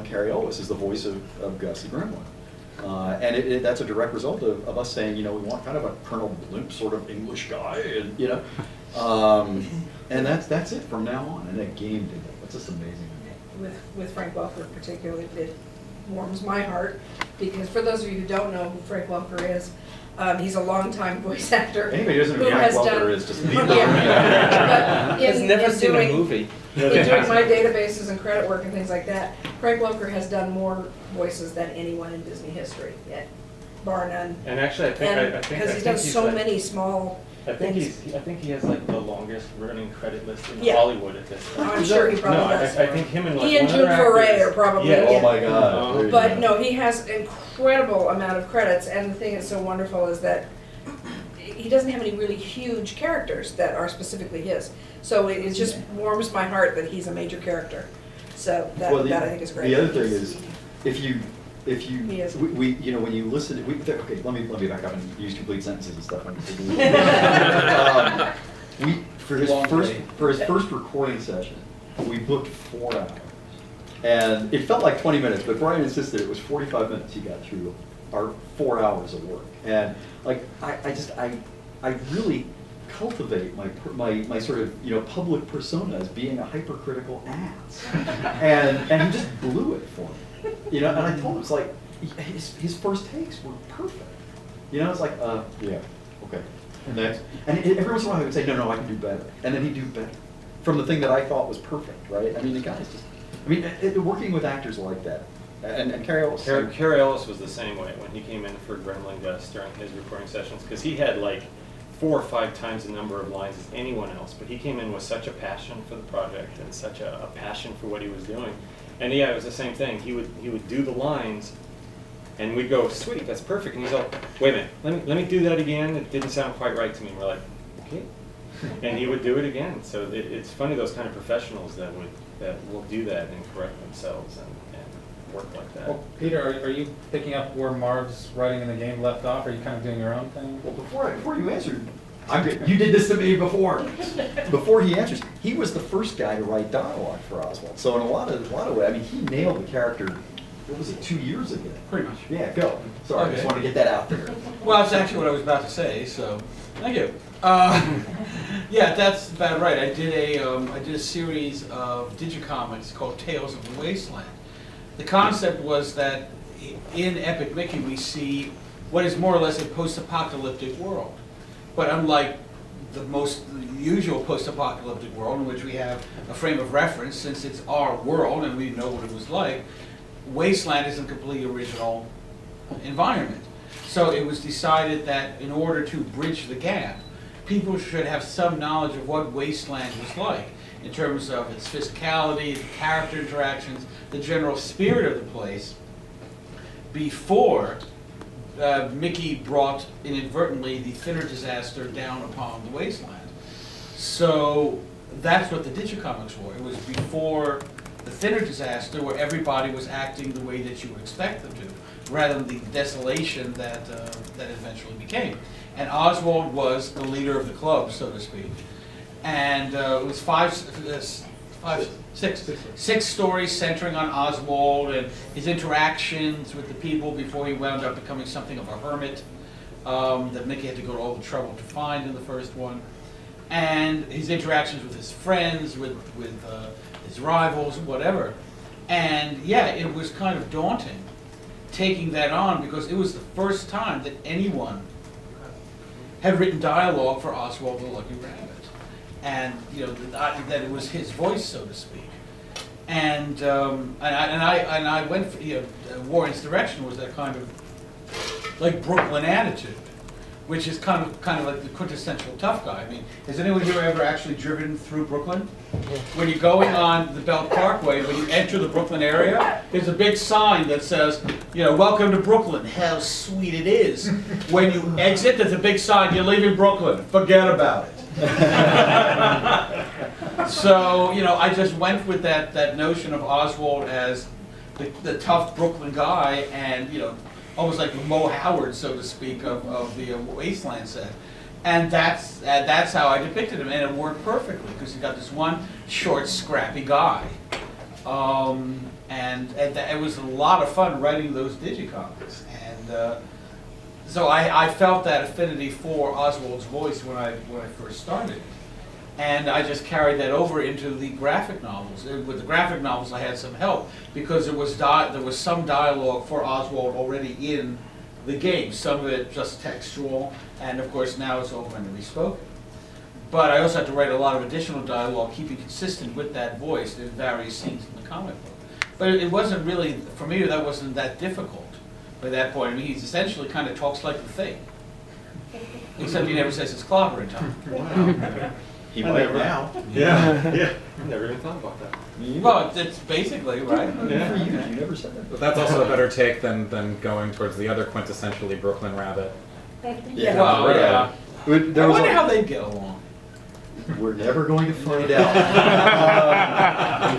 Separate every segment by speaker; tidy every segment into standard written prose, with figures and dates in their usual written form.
Speaker 1: Carrie Ellis is the voice of Gus the Gremlin. And that's a direct result of us saying, we want kind of a Colonel Blimp sort of English guy, and and that's it from now on. And that game did that. That's just amazing.
Speaker 2: With Frank Welker particularly, it warms my heart, because for those of you who don't know who Frank Welker is, he's a longtime voice actor.
Speaker 1: Anybody who doesn't know who Frank Welker is, just leave
Speaker 2: but
Speaker 3: Has never seen a movie.
Speaker 2: In doing my databases and credit work and things like that, Frank Welker has done more voices than anyone in Disney history, bar none.
Speaker 3: And actually, I think
Speaker 2: because he's done so many small things.
Speaker 3: I think he has like the longest running credit list in
Speaker 2: Yeah.
Speaker 3: Hollywood at this point.
Speaker 2: I'm sure he probably does.
Speaker 3: I think him and like
Speaker 2: He and
Speaker 3: one
Speaker 2: June
Speaker 3: other
Speaker 2: Foray
Speaker 3: actors-
Speaker 2: are probably.
Speaker 3: Yeah.
Speaker 1: Oh my God. There you
Speaker 2: But
Speaker 1: go.
Speaker 2: no, he has incredible amount of credits, and the thing that's so wonderful is that he doesn't have any really huge characters that are specifically his. So it just warms my heart that he's a major character. So that I think is great.
Speaker 1: The other thing is, if you
Speaker 2: He is.
Speaker 1: when you listen, okay, let me back up and use complete sentences and stuff. For his first recording session, we booked 4 hours, and it felt like 20 minutes, but Brian insisted it was 45 minutes. He got through our 4 hours of work, and like I really cultivate my sort of public persona as being a hypercritical ass, and he just blew it for me, and I told him, it's like his first takes were perfect, it's like yeah, okay, next, and every once in a while he would say no I can do better, and then he'd do better from the thing that I thought was perfect, right? I mean, the guy's just, working with actors like that. And Carrie Ellis.
Speaker 3: Carrie Ellis was the same way when he came in for Gremlin Gus during his recording sessions, because he had like 4 or 5 times the number of lines as anyone else, but he came in with such a passion for the project and such a passion for what he was doing. And yeah, it was the same thing. He would do the lines, and we'd go, sweet, that's perfect. And he's like, wait a minute, let me do that again. It didn't sound quite right to me. And we're like, okay. And he would do it again. So it's funny, those kind of professionals that will do that and correct themselves and work like that.
Speaker 4: Well, Peter, are you picking up where Marv's writing in the game left off? Are you kind of doing your own thing?
Speaker 1: Well, before you answered, you did this to me before. Before he answers, he was the first guy to write dialogue for Oswald. So in a lot of ways, I mean, he nailed the character. What was it, 2 years ago?
Speaker 5: Pretty much.
Speaker 1: Yeah, go. Sorry, I just wanted to get that out there.
Speaker 5: Well, that's actually what I was about to say, so thank you. Yeah, that's about right. I did a series of digicomics called Tales of the Wasteland. The concept was that in Epic Mickey we see what is more or less a post-apocalyptic world. But unlike the usual post-apocalyptic world in which we have a frame of reference, since it's our world and we know what it was like, Wasteland is a completely original environment. So it was decided that in order to bridge the gap, people should have some knowledge of what Wasteland was like, in terms of its physicality, the character interactions, the general spirit of the place, before Mickey brought inadvertently the Thinner disaster down upon the Wasteland. So that's what the digicomics were. It was before the Thinner disaster, where everybody was acting the way that you would expect them to, rather than the desolation that eventually became. And Oswald was the leader of the club, so to speak. And it was six stories centering on Oswald and his interactions with the people before he wound up becoming something of a hermit that Mickey had to go to all the trouble to find in the first one, and his interactions with his friends, with his rivals, whatever. And yeah, it was kind of daunting taking that on, because it was the first time that anyone had written dialogue for Oswald the Lucky Rabbit. And that it was his voice, so to speak, and I went for, Warren's direction was that kind of like Brooklyn attitude, which is kind of like the quintessential tough guy. I mean, has anyone here ever actually driven through Brooklyn? When you're going on the Belt Parkway, when you enter the Brooklyn area, there's a big sign that says, welcome to Brooklyn. How sweet it is. When you exit, there's a big sign, you're leaving Brooklyn. Forget about it. So, I just went with that notion of Oswald as the tough Brooklyn guy, and, almost like the Mo Howard, so to speak, of the Wasteland set. And that's how I depicted him, and it worked perfectly, because he got this one short, scrappy guy. And it was a lot of fun writing those digicomics. And so I felt that affinity for Oswald's voice when I first started. And I just carried that over into the graphic novels. With the graphic novels, I had some help because there was some dialogue for Oswald already in the game. Some of it just textual, and of course now it's all going to be spoken. But I also had to write a lot of additional dialogue, keeping consistent with that voice in various scenes in the comic book. But it wasn't really, for me, that wasn't that difficult by that point. I mean, he's essentially kind of talks like the Thing, except he never says his clobber in time.
Speaker 3: Wow.
Speaker 1: He might now.
Speaker 3: Yeah, yeah. I never even thought about that.
Speaker 5: Well, it's basically, right?
Speaker 3: Yeah.
Speaker 1: For you, you never said that.
Speaker 6: But that's also a better take than going towards the other quintessentially Brooklyn Rabbit.
Speaker 1: Yeah.
Speaker 5: Well, yeah.
Speaker 1: There
Speaker 5: I
Speaker 1: was
Speaker 5: wonder
Speaker 1: a-
Speaker 5: how they get along.
Speaker 1: We're never going to find out.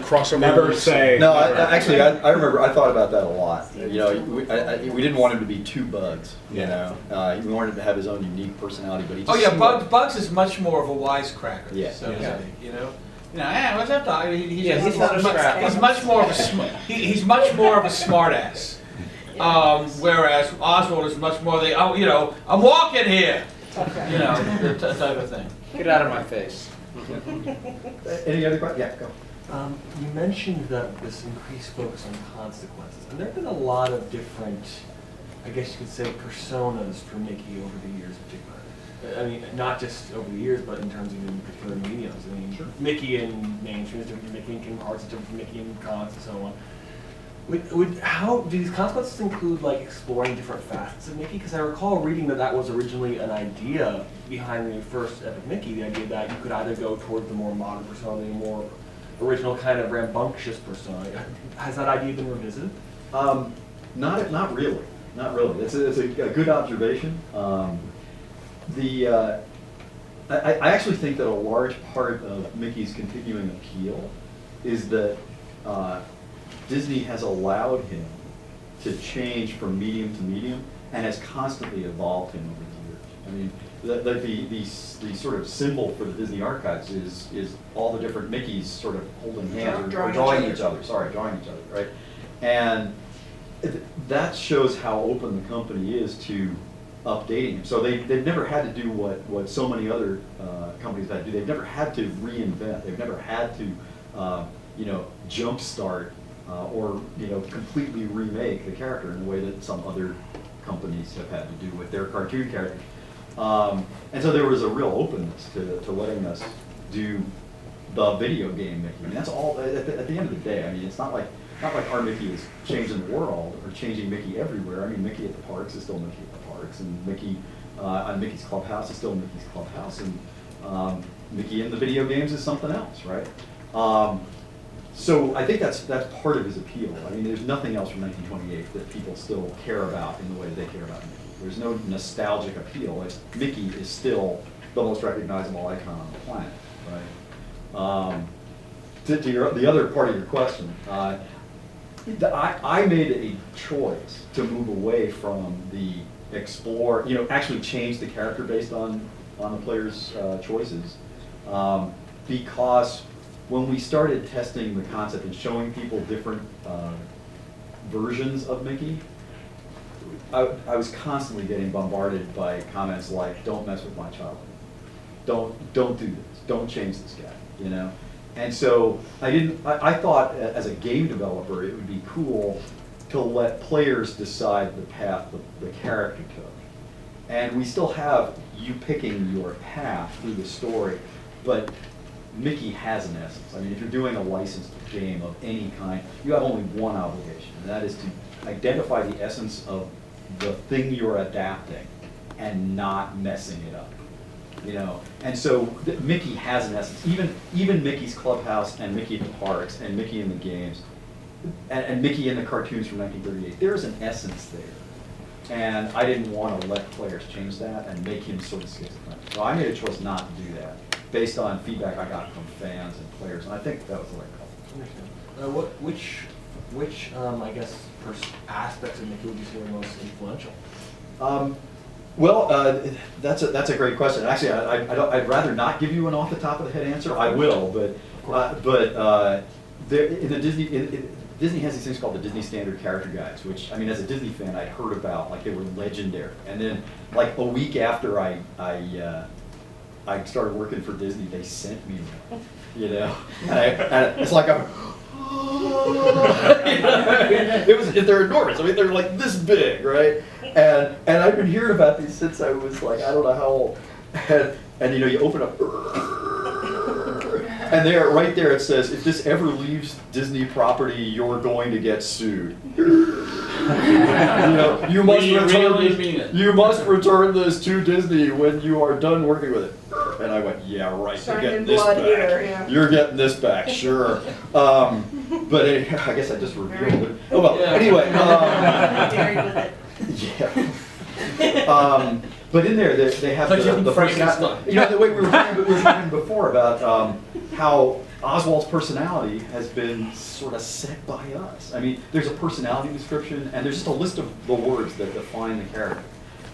Speaker 7: Crossover.
Speaker 6: Never say.
Speaker 1: No,
Speaker 6: never.
Speaker 1: actually, I remember, I thought about that a lot. You know, we didn't want him to be two Bugs, you know? We wanted him to have his own unique personality, but he just
Speaker 5: Oh yeah,
Speaker 1: seemed like-
Speaker 5: Bugs is much more of a wisecracker.
Speaker 1: Yeah.
Speaker 5: So to
Speaker 6: Yeah.
Speaker 5: speak, you know. What's up, Doc?
Speaker 8: He's not a scrap.
Speaker 5: He's much more of a he's much more of a smartass. Whereas Oswald is much more the I'm walking here.
Speaker 2: Okay.
Speaker 5: You know, type of thing.
Speaker 8: Get out of my face.
Speaker 1: Any other questions? Yeah, go.
Speaker 9: You mentioned that this increased focus on consequences, and there have been a lot of different, I guess you could say, personas for Mickey over the years in particular. I mean, not just over the years, but in terms of in particular mediums. I mean, Mickey in mainstream is different from Mickey in Kingdom Hearts, is different from Mickey in comics and so on. How do these consequences include like exploring different facets of Mickey? Because I recall reading that was originally an idea behind the first Epic Mickey, the idea that you could either go toward the more modern persona, the more original kind of rambunctious persona. Has that idea been revisited?
Speaker 1: Not really. Not really. It's a good observation. I actually think that a large part of Mickey's continuing appeal is that Disney has allowed him to change from medium to medium and has constantly evolved him over the years. I mean, the sort of symbol for the Disney archives is all the different Mickeys sort of holding hands or drawing each other. Sorry, drawing each other, right? And that shows how open the company is to updating him. So they've never had to do what so many other companies had to do. They've never had to reinvent. They've never had to jumpstart or completely remake the character in the way that some other companies have had to do with their cartoon characters. And so there was a real openness to letting us do the video game Mickey. I mean, that's all. At the end of the day, I mean, it's not like our Mickey is changing the world or changing Mickey everywhere. I mean, Mickey at the parks is still Mickey at the parks, and Mickey on Mickey's Clubhouse is still Mickey's Clubhouse, and Mickey in the video games is something else, right? So I think that's part of his appeal. I mean, there's nothing else from 1928 that people still care about in the way that they care about Mickey. There's no nostalgic appeal. Mickey is still the most recognizable icon on the planet, right? To the other part of your question, I made a choice to move away from the explore, actually change the character based on the player's choices, because when we started testing the concept and showing people different versions of Mickey, I was constantly getting bombarded by comments like, "Don't mess with my child. Don't do this. Don't change this guy." And so I thought as a game developer it would be cool to let players decide the path the character took. And we still have you picking your path through the story, but Mickey has an essence. I mean, if you're doing a licensed game of any kind, you have only one obligation, and that is to identify the essence of the thing you're adapting and not messing it up. And so Mickey has an essence. Even Mickey's Clubhouse and Mickey in the parks and Mickey in the games and Mickey in the cartoons from 1938, there's an essence there. And I didn't want to let players change that and make him sort of schizophrenic. So I made a choice not to do that based on feedback I got from fans and players, and I think that was the right call.
Speaker 9: Which I guess aspects of Mickey would you say were most influential?
Speaker 1: Well, that's a great question. Actually, I'd rather not give you an off the top of the head answer. I will, but in the Disney, Disney has these things called the Disney Standard Character Guides, which, I mean, as a Disney fan, I'd heard about, like they were legendary. And then, like a week after I started working for Disney, they sent me one, you know? And it's like they're enormous. I mean, they're like this big, right? And I've been hearing about these since I was like, I don't know how old. And you know, you open up, and there, right there, it says, if this ever leaves Disney property, you're going to get sued. You know, you must you must return this to Disney when you are done working with it. And I went, yeah, right. You're
Speaker 2: Signed
Speaker 1: getting
Speaker 2: in
Speaker 1: this
Speaker 2: blood
Speaker 1: back.
Speaker 2: here, yeah.
Speaker 1: You're getting this back, sure. But I guess I just revealed it. Oh well.
Speaker 5: Yeah.
Speaker 1: Anyway.
Speaker 2: Married with it.
Speaker 1: Yeah. But in there, they have
Speaker 5: Like
Speaker 1: the
Speaker 5: Frankenstein.
Speaker 1: personality. You know, the way we were talking before about how Oswald's personality has been sort of set by us. I mean, there's a personality description, and there's just a list of the words that define the character.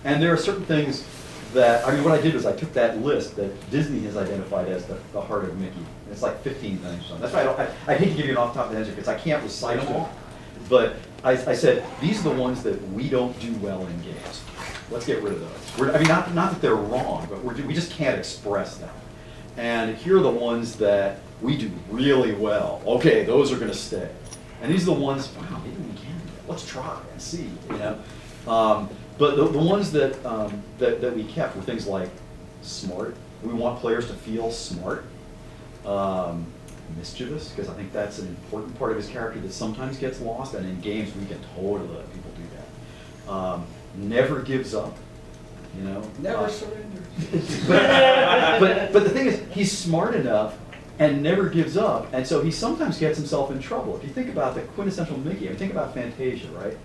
Speaker 1: And there are certain things that, I mean, what I did was I took that list that Disney has identified as the heart of Mickey. And it's like 15 things or something. That's why I hate to give you an off-the-top answer because I can't recite them all. But I said, these are the ones that we don't do well in games. Let's get rid of those. I mean, not that they're wrong, but we just can't express them. And here are the ones that we do really well. Okay, those are going to stay. And these are the ones, wow, maybe we can do that. Let's try and see, you know. But the ones that we kept were things like smart. We want players to feel smart. Mischievous, because I think that's an important part of his character that sometimes gets lost, and in games we can totally let people do that. Never gives up, you know.
Speaker 2: Never surrender.
Speaker 1: but the thing is, he's smart enough and never gives up, and so he sometimes gets himself in trouble. If you think about the quintessential Mickey, I mean, think about Fantasia, right?